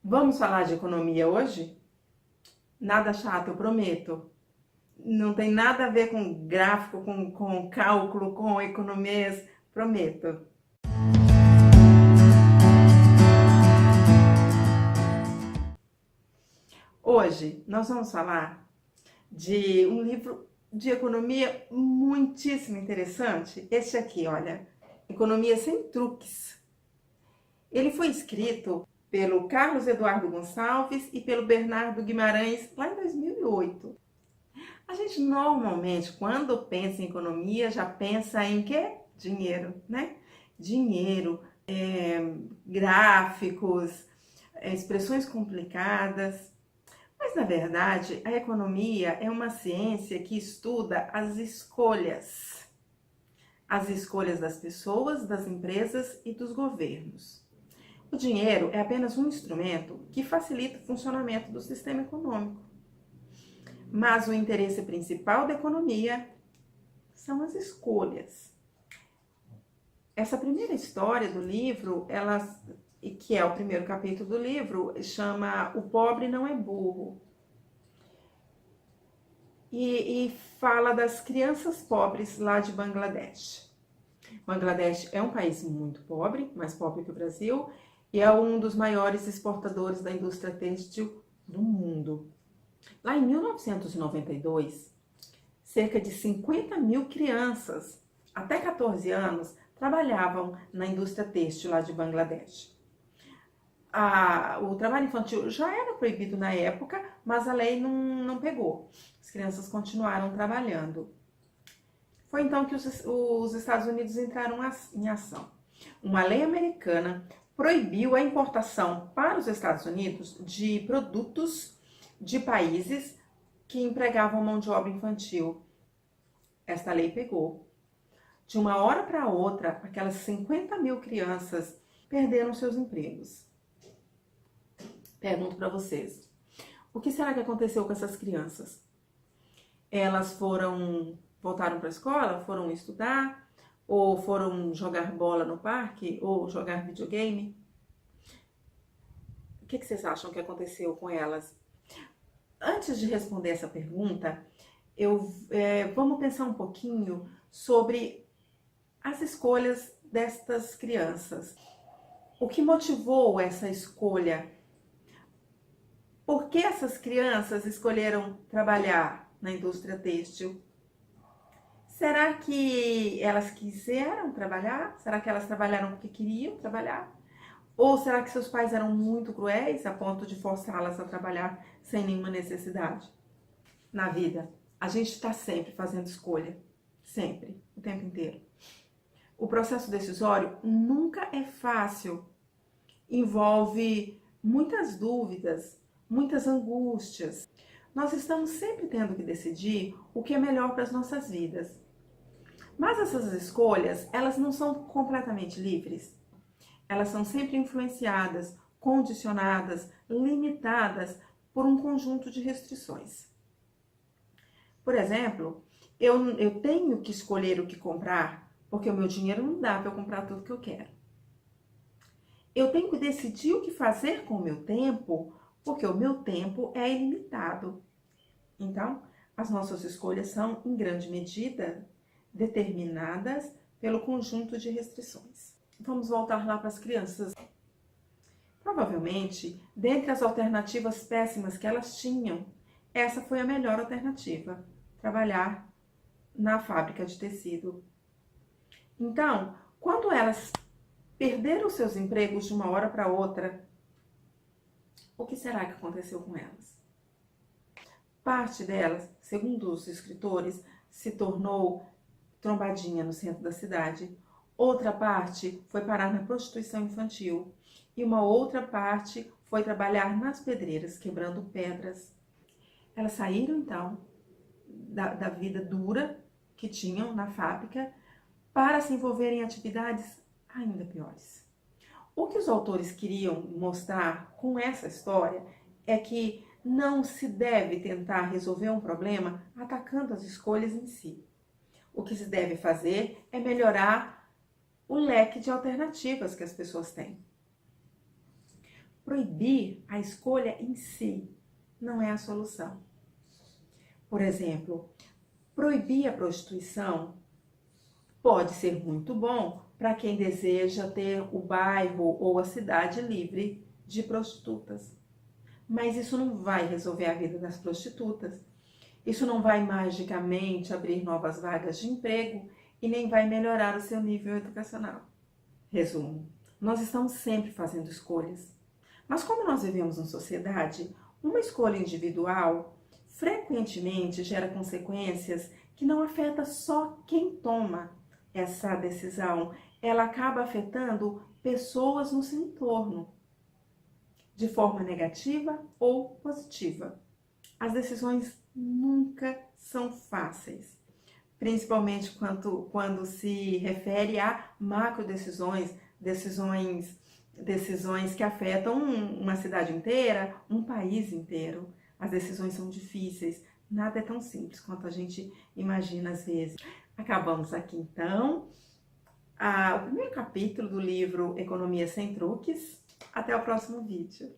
Vamos falar de economia hoje? Nada chato, eu prometo. Não tem nada a ver com gráfico, com cálculo, com economias, prometo. Hoje nós vamos falar de um livro de economia muitíssimo interessante. Este aqui, olha, Economia Sem Truques. Ele foi escrito pelo Carlos Eduardo Gonçalves e pelo Bernardo Guimarães lá em 2008. A gente normalmente, quando pensa em economia, já pensa em quê? Dinheiro, né? Dinheiro, gráficos, expressões complicadas. Mas, na verdade, a economia é uma ciência que estuda as escolhas. As escolhas das pessoas, das empresas e dos governos. O dinheiro é apenas um instrumento que facilita o funcionamento do sistema econômico. Mas o interesse principal da economia são as escolhas. Essa primeira história do livro, que é o primeiro capítulo do livro, chama O Pobre Não é Burro. E fala das crianças pobres lá de Bangladesh. Bangladesh é um país muito pobre, mais pobre que o Brasil, e é um dos maiores exportadores da indústria têxtil do mundo. Lá em 1992, cerca de 50 mil crianças, até 14 anos, trabalhavam na indústria têxtil lá de Bangladesh. O trabalho infantil já era proibido na época, mas a lei não pegou. As crianças continuaram trabalhando. Foi então que os Estados Unidos entraram em ação. Uma lei americana proibiu a importação para os Estados Unidos de produtos de países que empregavam mão de obra infantil. Esta lei pegou. De uma hora para outra, aquelas 50 mil crianças perderam seus empregos. Pergunto para vocês, o que será que aconteceu com essas crianças? Elas voltaram para a escola, foram estudar, ou foram jogar bola no parque, ou jogar videogame? O que vocês acham que aconteceu com elas? Antes de responder essa pergunta, vamos pensar um pouquinho sobre as escolhas destas crianças. O que motivou essa escolha? Por que essas crianças escolheram trabalhar na indústria têxtil? Será que elas quiseram trabalhar? Será que elas trabalharam porque queriam trabalhar? Ou será que seus pais eram muito cruéis a ponto de forçá-las a trabalhar sem nenhuma necessidade? Na vida, a gente está sempre fazendo escolha. Sempre, o tempo inteiro. O processo decisório nunca é fácil. Envolve muitas dúvidas, muitas angústias. Nós estamos sempre tendo que decidir o que é melhor para as nossas vidas. Mas essas escolhas, elas não são completamente livres. Elas são sempre influenciadas, condicionadas, limitadas por um conjunto de restrições. Por exemplo, eu tenho que escolher o que comprar, porque o meu dinheiro não dá para eu comprar tudo que eu quero. Eu tenho que decidir o que fazer com o meu tempo, porque o meu tempo é ilimitado. Então, as nossas escolhas são, em grande medida, determinadas pelo conjunto de restrições. Vamos voltar lá para as crianças. Provavelmente, dentre as alternativas péssimas que elas tinham, essa foi a melhor alternativa, trabalhar na fábrica de tecido. Então, quando elas perderam seus empregos de uma hora para outra, o que será que aconteceu com elas? Parte delas, segundo os escritores, se tornou trombadinha no centro da cidade. Outra parte foi parar na prostituição infantil. E uma outra parte foi trabalhar nas pedreiras, quebrando pedras. Elas saíram, então, da vida dura que tinham na fábrica para se envolverem em atividades ainda piores. O que os autores queriam mostrar com essa história é que não se deve tentar resolver um problema atacando as escolhas em si. O que se deve fazer é melhorar o leque de alternativas que as pessoas têm. proibir a escolha em si não é a solução. Por exemplo, proibir a prostituição pode ser muito bom para quem deseja ter o bairro ou a cidade livre de prostitutas. Mas isso não vai resolver a vida das prostitutas. Isso não vai magicamente abrir novas vagas de emprego e nem vai melhorar o seu nível educacional. Resumo, nós estamos sempre fazendo escolhas. Mas como nós vivemos em sociedade, uma escolha individual frequentemente gera consequências que não afetam só quem toma essa decisão, ela acaba afetando pessoas no seu entorno, de forma negativa ou positiva. As decisões nunca são fáceis, principalmente quando se refere a macrodecisões, decisões que afetam uma cidade inteira, um país inteiro. As decisões são difíceis, nada é tão simples quanto a gente imagina às vezes. Acabamos aqui então o primeiro capítulo do livro Economia Sem Truques. Até o próximo vídeo.